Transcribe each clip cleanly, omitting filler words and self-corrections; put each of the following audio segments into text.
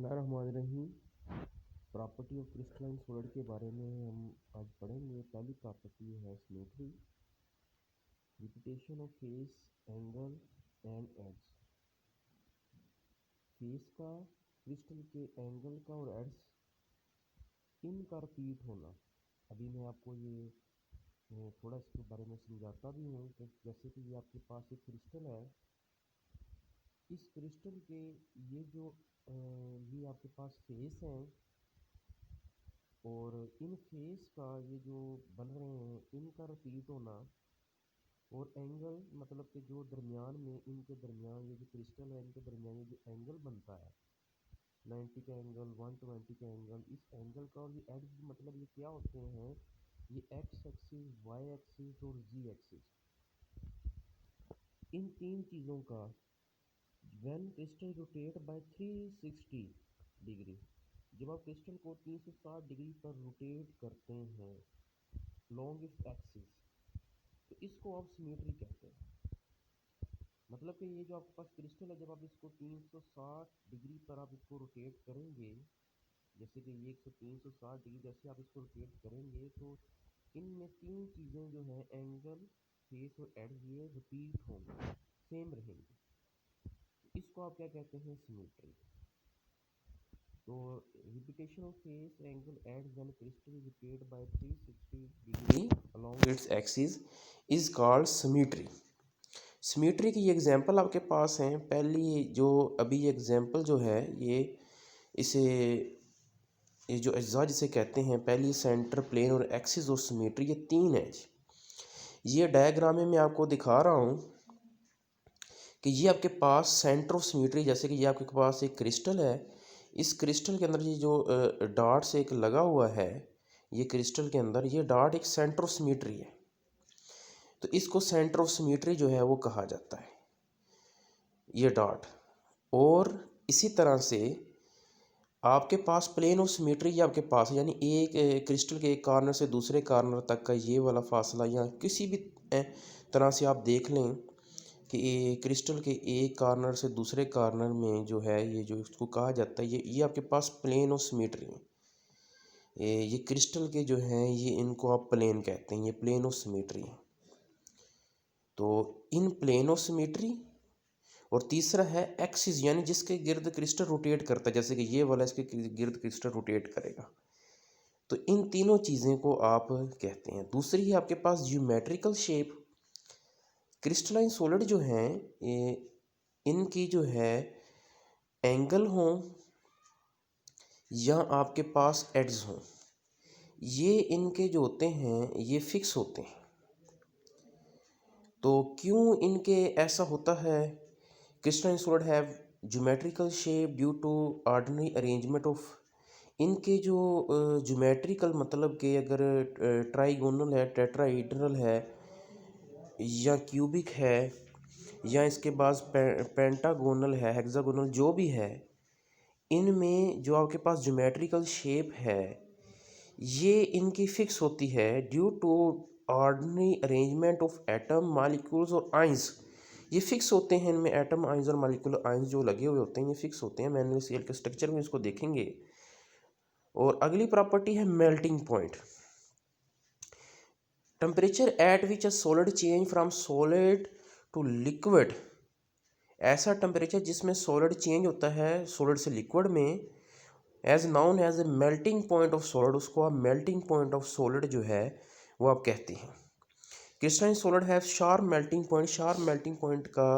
बिस्मिल्लाहिर्रहमानिर्रहीम। Property of crystalline solid के बारे में हम आज पढ़ेंगे। पहली प्रॉपर्टी है symmetry, repetition of face, angle and edges. Face का, क्रिस्टल के एंगल का और एड्स इनका रिपीट होना। अभी मैं आपको ये थोड़ा इसके बारे में समझाता भी हूँ कि जैसे कि ये आपके पास एक क्रिस्टल है। इस क्रिस्टल के ये आपके पास फेस हैं और इन फेस का ये जो बन रहे हैं इनका रिपीट होना, और एंगल मतलब कि जो दरमियान में इनके दरमियान ये जो क्रिस्टल है इनके दरमियान ये जो एंगल बनता है 90 का एंगल, 120 का एंगल, इस एंगल का और ये एड्स मतलब ये क्या होते हैं, ये एक्स एक्सिस, वाई एक्सिस और जी एक्सिस, इन तीन चीज़ों का when crystal rotate bye 360 degree, जब आप क्रिस्टल को 360 डिग्री पर रोटेट करते हैं लॉन्ग इस एक्सिस, तो इसको आप सिमेट्री कहते हैं। मतलब कि ये जो आपके पास क्रिस्टल है, जब आप इसको 360 डिग्री पर आप इसको रोटेट करेंगे, जैसे कि ये 360 डिग्री जैसे आप इसको रोटेट करेंगे तो इनमें तीन चीज़ें जो हैं एंगल, फेस और एड, ये रिपीट होंगे, सेम रहेंगे। इसको आप क्या कहते हैं, सिमेट्री। तो repetition of face, angle, edges when crystal is rotated by 360 degree along its axis is called symmetry। Symmetry की एग्जांपल आपके पास हैं। पहली जो अभी एग्जांपल जो है ये जो अज्जा जिसे कहते हैं, पहली सेंटर, प्लेन और एक्सिस और सिमेट्री, ये तीन है जी। ये डायग्राम में मैं आपको दिखा रहा हूँ कि ये आपके पास सेंटर ऑफ सिमेट्री, जैसे कि ये आपके पास एक क्रिस्टल है। इस क्रिस्टल के अंदर ये जो डॉट से एक लगा हुआ है, ये क्रिस्टल के अंदर ये डॉट एक सेंटर ऑफ सिमेट्री है। तो इसको सेंटर ऑफ सिमेट्री जो है वो कहा जाता है, ये डॉट। और इसी तरह से आपके पास प्लेन ऑफ सिमेट्री ये आपके पास है, यानी एक क्रिस्टल के एक कॉर्नर से दूसरे कॉर्नर तक का ये वाला फासला, या किसी भी तरह से आप देख लें कि क्रिस्टल के एक कॉर्नर से दूसरे कॉर्नर में जो है ये जो इसको कहा जाता है, ये आपके पास प्लेन ऑफ सिमेट्री है। ये क्रिस्टल के जो हैं ये इनको आप प्लेन कहते हैं, ये प्लेन ऑफ सिमेट्री है। तो इन प्लेन ऑफ सिमेट्री, और तीसरा है एक्सिस, यानी जिसके गिर्द क्रिस्टल रोटेट करता है, जैसे कि ये वाला इसके गिर्द क्रिस्टल रोटेट करेगा। तो इन तीनों चीज़ें को आप कहते हैं। दूसरी है आपके पास ज्योमेट्रिकल शेप। क्रिस्टलाइन सॉलिड जो हैं इनकी जो है एंगल हों या आपके पास एड्स हों, ये इनके जो होते हैं ये फिक्स होते हैं। तो क्यों इनके ऐसा होता है? Crystalline solid have geometrical shape due to ordinary arrangement of, इनके जो ज्योमेट्रिकल मतलब कि अगर ट्राइगोनल है, टेट्राहेड्रल है या क्यूबिक है, या इसके बाद पेंटागोनल है, हेक्सागोनल, जो भी है, इनमें जो आपके पास ज्योमेट्रिकल शेप है ये इनकी फिक्स होती है due to ordinary arrangement of atom, molecules और आइंस। ये फिक्स होते हैं, इनमें एटम, आइंस और मॉलिक्यूलर आइंस जो लगे हुए होते हैं ये फिक्स होते हैं। मैंने सेल के स्ट्रक्चर में इसको देखेंगे। और अगली प्रॉपर्टी है melting point. Temperature at which a solid change from solid to liquid, ऐसा टेम्परेचर जिसमें सॉलिड चेंज होता है सॉलिड से लिक्विड में, as known as a melting point of solid, उसको आप मेल्टिंग पॉइंट ऑफ सॉलिड जो है वो आप कहते हैं। Crystalline solid have sharp melting point. Sharp melting point का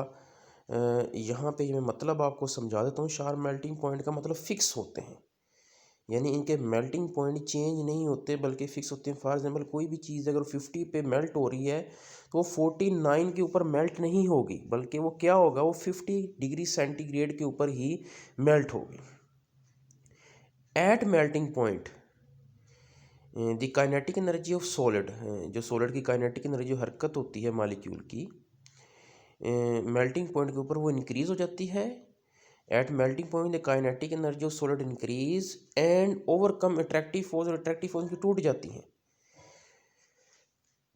यहाँ पे मैं मतलब आपको समझा देता हूँ। शार्प मेल्टिंग पॉइंट का मतलब फिक्स होते हैं, यानी इनके मेल्टिंग पॉइंट चेंज नहीं होते बल्कि फिक्स होते हैं। फॉर एग्जांपल कोई भी चीज़ अगर 50 पे मेल्ट हो रही है तो वो 49 के ऊपर मेल्ट नहीं होगी, बल्कि वो क्या होगा, वो 50 डिग्री सेंटीग्रेड के ऊपर ही मेल्ट होगी। At melting point the kinetic energy of solid, जो सॉलिड की काइनेटिक एनर्जी जो हरकत होती है मॉलिक्यूल की, मेल्टिंग पॉइंट के ऊपर वो इंक्रीज हो जाती है। At melting point the kinetic energy of solid increase and overcome attractive force, और अट्रैक्टिव फोर्स की टूट जाती है।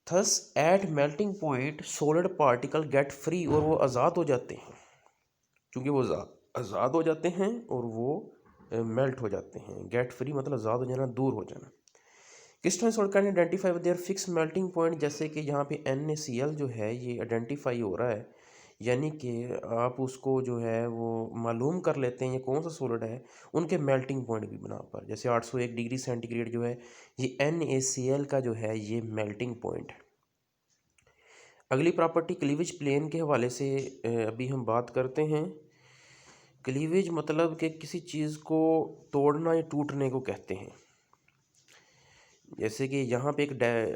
Thus at melting point solid particle get free, और वो आज़ाद हो जाते हैं। क्योंकि वो आज़ाद हो जाते हैं और वो मेल्ट हो जाते हैं। गेट फ्री मतलब ज़्यादा हो जाना, दूर हो जाना। Crystalline salt can identify with their fix melting point, जैसे कि यहाँ पे NaCl जो है ये आइडेंटिफाई हो रहा है, यानी कि आप उसको जो है वो मालूम कर लेते हैं ये कौन सा सॉलिड है उनके मेल्टिंग पॉइंट की बना पर। जैसे 801 डिग्री सेंटीग्रेड जो है ये NaCl का जो है ये मेल्टिंग पॉइंट है। अगली प्रॉपर्टी क्लीवेज प्लेन के हवाले से अभी हम बात करते हैं। क्लीवेज मतलब कि किसी चीज़ को तोड़ना या टूटने को कहते हैं। जैसे कि यहाँ पे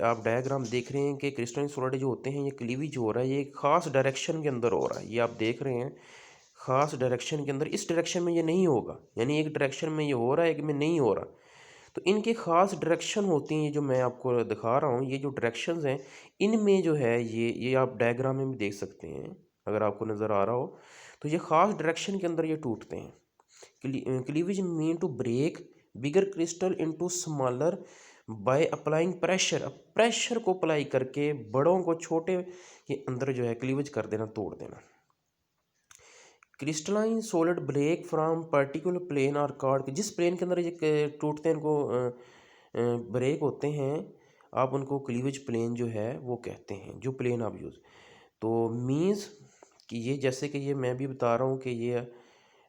आप डायग्राम देख रहे हैं कि क्रिस्टलाइन सॉलिड जो होते हैं ये क्लीवेज हो रहा है, ये एक ख़ास डायरेक्शन के अंदर हो रहा है। ये आप देख रहे हैं ख़ास डायरेक्शन के अंदर, इस डायरेक्शन में ये नहीं होगा, यानी एक डायरेक्शन में ये हो रहा है, एक में नहीं हो रहा। तो इनके ख़ास डायरेक्शन होती हैं, ये जो मैं आपको दिखा रहा हूँ, ये जो डायरेक्शंस हैं इनमें जो है ये आप डायग्राम में भी देख सकते हैं अगर आपको नज़र आ रहा हो। तो ये ख़ास डायरेक्शन के अंदर ये टूटते हैं। Cleavage mean to break bigger crystal into smaller by applying pressure. अब प्रेशर को अप्लाई करके बड़ों को छोटे के अंदर जो है क्लीवेज कर देना, तोड़ देना। Crystalline solid break from particular plane और कार्ड, जिस प्लेन के अंदर ये टूटते हैं इनको ब्रेक होते हैं, आप उनको क्लीवेज प्लेन जो है वो कहते हैं, जो प्लेन आप यूज़। तो मीन्स कि ये जैसे कि ये मैं भी बता रहा हूँ कि ये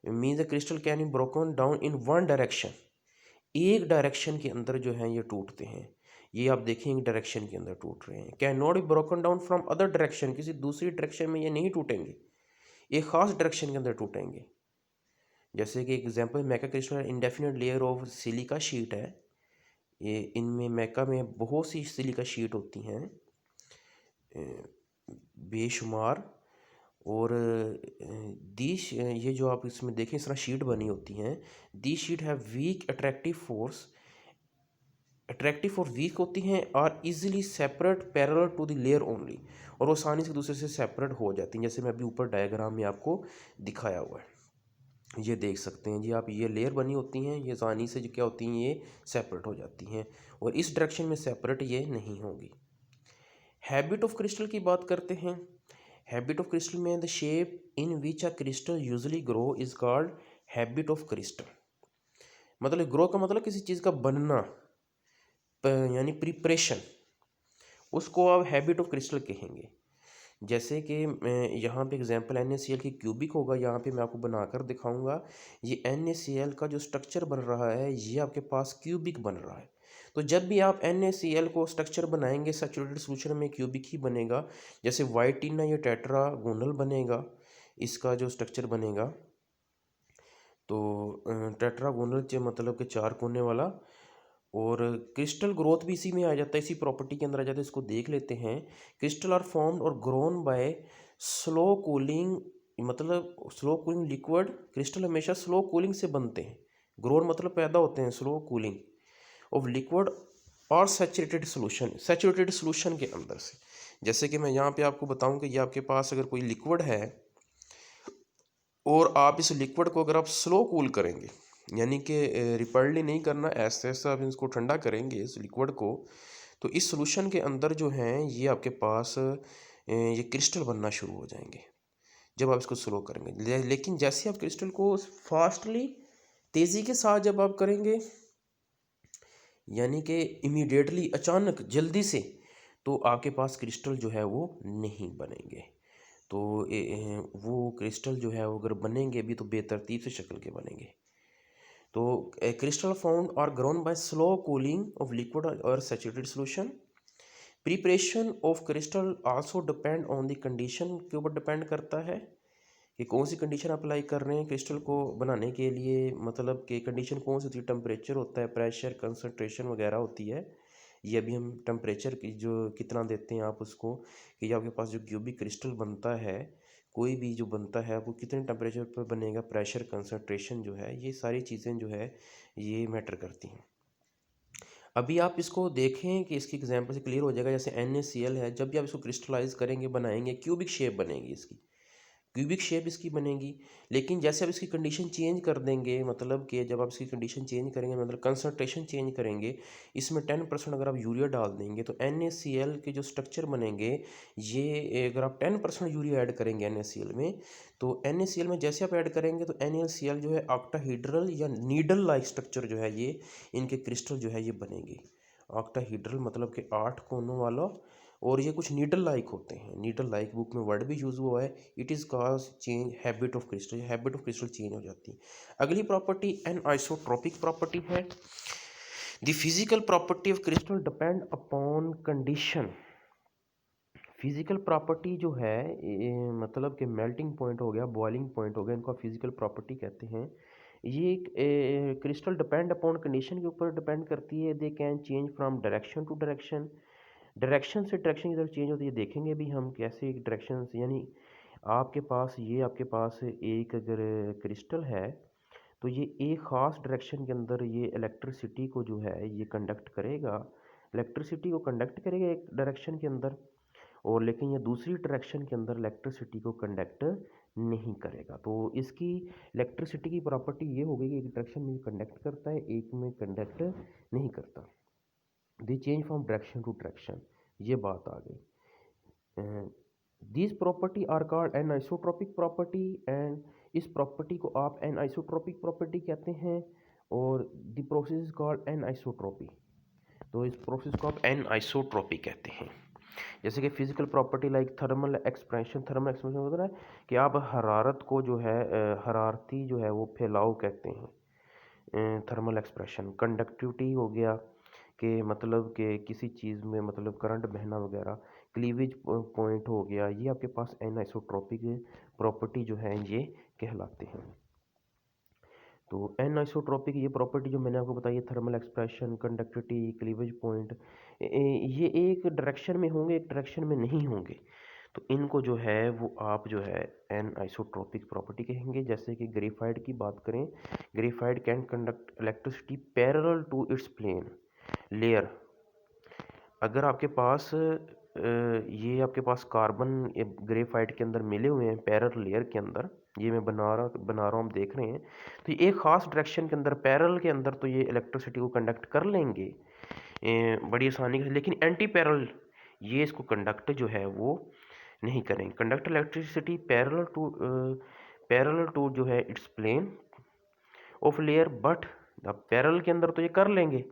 means the crystal can be broken down in one direction, एक डायरेक्शन के अंदर जो है ये टूटते हैं। ये आप देखें एक डायरेक्शन के अंदर टूट रहे हैं। Can not be broken down from other direction, किसी दूसरी डायरेक्शन में ये नहीं टूटेंगे, एक ख़ास डायरेक्शन के अंदर टूटेंगे। जैसे कि example mica crystal indefinite layer of silica sheet है। ये इनमें मैका में बहुत सी सिलिका शीट होती हैं बेशुमार, और दीज ये जो आप इसमें देखें इस तरह शीट बनी होती हैं। The sheet have weak attractive force, attractive और वीक होती हैं, और easily separate parallel to the layer only, और वो आसानी से दूसरे से सेपरेट हो जाती हैं, जैसे मैं अभी ऊपर डायग्राम में आपको दिखाया हुआ है। ये देख सकते हैं जी आप, ये लेयर बनी होती हैं, ये आसानी से जो क्या होती हैं ये सेपरेट हो जाती हैं, और इस डायरेक्शन में सेपरेट ये नहीं होगी। हैबिट ऑफ क्रिस्टल की बात करते हैं। हैबिट ऑफ क्रिस्टल में the shape in which a crystal usually grow is called habit of crystal. मतलब ग्रो का मतलब किसी चीज़ का बनना, यानी प्रिपरेशन, उसको आप हैबिट ऑफ क्रिस्टल कहेंगे। जैसे कि यहाँ पे एग्जांपल NaCl की क्यूबिक होगा, यहाँ पे मैं आपको बनाकर दिखाऊंगा। ये NaCl का जो स्ट्रक्चर बन रहा है ये आपके पास क्यूबिक बन रहा है। तो जब भी आप NaCl को स्ट्रक्चर बनाएंगे सैचुरेटेड सोल्यूशन में क्यूबिक ही बनेगा। जैसे वाइट टीना ये टेट्रागोनल बनेगा, इसका जो स्ट्रक्चर बनेगा, तो टेट्रागोनल मतलब कि चार कोने वाला, और क्रिस्टल ग्रोथ भी इसी में आ जाता है, इसी प्रॉपर्टी के अंदर आ जाता है। इसको देख लेते हैं। क्रिस्टल आर फॉर्म्ड और ग्रोन बाय स्लो कूलिंग, मतलब स्लो कूलिंग लिक्विड। क्रिस्टल हमेशा स्लो कूलिंग से बनते हैं, ग्रोन मतलब पैदा होते हैं स्लो कूलिंग ऑफ लिक्विड और सैचुरेटेड सोल्यूशन, सैचुरेटेड सोल्यूशन के अंदर से। जैसे कि मैं यहाँ पे आपको बताऊँ कि ये आपके पास अगर कोई लिक्विड है और आप इस लिक्विड को अगर आप स्लो कूल करेंगे, यानी कि रिपर्डली नहीं करना, ऐसे ऐसे आप इसको ठंडा करेंगे इस लिक्विड को, तो इस सॉल्यूशन के अंदर जो हैं ये आपके पास ये क्रिस्टल बनना शुरू हो जाएंगे जब आप इसको स्लो करेंगे। लेकिन जैसे आप क्रिस्टल को फास्टली, तेज़ी के साथ जब आप करेंगे, यानी कि इमीडिएटली, अचानक, जल्दी से, तो आपके पास क्रिस्टल जो है वो नहीं बनेंगे। तो वो क्रिस्टल जो है वो अगर बनेंगे भी तो बेतरतीब से शक्ल के बनेंगे। तो क्रिस्टल फाउंड और grown by slow cooling of liquid और saturated solution. Preparation of crystal also depend on the condition के ऊपर डिपेंड करता है कि कौन सी कंडीशन अप्लाई कर रहे हैं क्रिस्टल को बनाने के लिए, मतलब कि कंडीशन कौन सी होती है, टेम्परेचर होता है, प्रेशर, कंसनट्रेशन वगैरह होती है। ये अभी हम टेम्परेचर की जो कितना देते हैं आप उसको, कि आपके पास जो क्यूबिक क्रिस्टल बनता है, कोई भी जो बनता है वो कितने टेम्परेचर पर बनेगा, प्रेशर, कंसनट्रेशन जो है, ये सारी चीज़ें जो है ये मैटर करती हैं। अभी आप इसको देखें कि इसकी एग्जांपल से क्लियर हो जाएगा। जैसे NaCl है, जब भी आप इसको क्रिस्टलाइज करेंगे, बनाएंगे, क्यूबिक शेप बनेगी इसकी, क्यूबिक शेप इसकी बनेगी। लेकिन जैसे आप इसकी कंडीशन चेंज कर देंगे, मतलब कि जब आप इसकी कंडीशन चेंज करेंगे, मतलब कंसंट्रेशन चेंज करेंगे, इसमें 10% अगर आप यूरिया डाल देंगे तो NaCl के जो स्ट्रक्चर बनेंगे, ये अगर आप 10% यूरिया ऐड करेंगे NaCl में, तो NaCl में जैसे आप ऐड करेंगे तो NaCl जो है ऑक्टाहीड्रल या नीडल लाइक स्ट्रक्चर जो है, ये इनके क्रिस्टल जो है ये बनेंगे। ऑक्टाहीड्रल मतलब कि 8 कोनों वाला, और ये कुछ नीडल लाइक होते हैं। नीडल लाइक बुक में वर्ड भी यूज़ हुआ है। It is cause change habit of crystal, habit of crystal change हो जाती है। अगली प्रॉपर्टी एनआइसोट्रोपिक प्रॉपर्टी है। The physical property of crystal depend upon condition. Physical property जो है मतलब कि मेल्टिंग पॉइंट हो गया, बॉइलिंग पॉइंट हो गया, इनको फिजिकल प्रॉपर्टी कहते हैं। ये क्रिस्टल डिपेंड अपॉन कंडीशन के ऊपर डिपेंड करती है। They can change from direction to direction, direction से डायरेक्शन की तरफ चेंज होती है। देखेंगे भी हम कैसे डायरेक्शन, यानी आपके पास एक अगर क्रिस्टल है तो ये एक ख़ास डायरेक्शन के अंदर ये इलेक्ट्रिसिटी को जो है ये कंडक्ट करेगा, इलेक्ट्रिसिटी को कंडक्ट करेगा एक डायरेक्शन के अंदर, और लेकिन ये दूसरी डायरेक्शन के अंदर इलेक्ट्रिसिटी को कंडक्ट नहीं करेगा। तो इसकी इलेक्ट्रिसिटी की प्रॉपर्टी ये हो गई कि एक डायरेक्शन में कंडक्ट करता है, एक में कंडक्ट नहीं करता। They change from direction to direction, ये बात आ गई। This property are called anisotropic property, and इस प्रॉपर्टी को आप एनाइसोट्रोपिक प्रॉपर्टी कहते हैं, और the process is called anisotropy. तो इस प्रोसेस को आप एनाइसोट्रोपी कहते हैं। जैसे कि physical property like thermal expression, thermal expression होता है कि आप हरारत को जो है हरारती जो है वो फैलाव कहते हैं, थर्मल एक्सप्रेशन। कंडक्टिविटी हो गया कि मतलब कि किसी चीज़ में मतलब करंट बहना वगैरह। क्लीवेज पॉइंट हो गया, ये आपके पास एनाइसोट्रोपिक प्रॉपर्टी जो है ये कहलाते हैं। तो एनाइसोट्रोपिक ये प्रॉपर्टी जो मैंने आपको बताई है, thermal expression, conductivity, cleavage point, ये एक डायरेक्शन में होंगे, एक डायरेक्शन में नहीं होंगे। तो इनको जो है वो आप जो है एनाइसोट्रोपिक प्रॉपर्टी कहेंगे। जैसे कि ग्रेफाइट की बात करें, graphite can conduct electricity parallel to its plane layer. अगर आपके पास ये आपके पास कार्बन ग्रेफाइट के अंदर मिले हुए हैं पैरेलल लेयर के अंदर, ये मैं बना रहा हूँ, हम देख रहे हैं, तो ये एक ख़ास डायरेक्शन के अंदर पैरेलल के अंदर तो ये इलेक्ट्रिसिटी को कंडक्ट कर लेंगे बड़ी आसानी से, लेकिन एंटी पैरेलल ये इसको कंडक्ट जो है वो नहीं करेंगे। कंडक्ट इलेक्ट्रिसिटी पैरेलल टू जो है its plane of layer, but अब पैरेलल के अंदर तो ये कर लेंगे,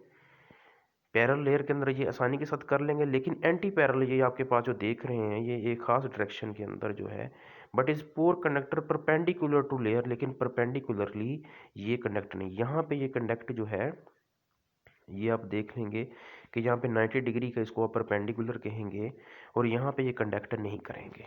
पैरेलल लेयर के अंदर ये आसानी के साथ कर लेंगे, लेकिन एंटी पैरेलल ये आपके पास जो देख रहे हैं ये एक खास डायरेक्शन के अंदर जो है, but is poor conductor perpendicular to layer, लेकिन परपेंडिकुलरली ये कंडक्ट नहीं। यहाँ पे ये कंडक्ट जो है ये आप देख लेंगे कि यहाँ पे 90 डिग्री का इसको आप परपेंडिकुलर कहेंगे, और यहाँ पे ये कंडक्ट नहीं करेंगे।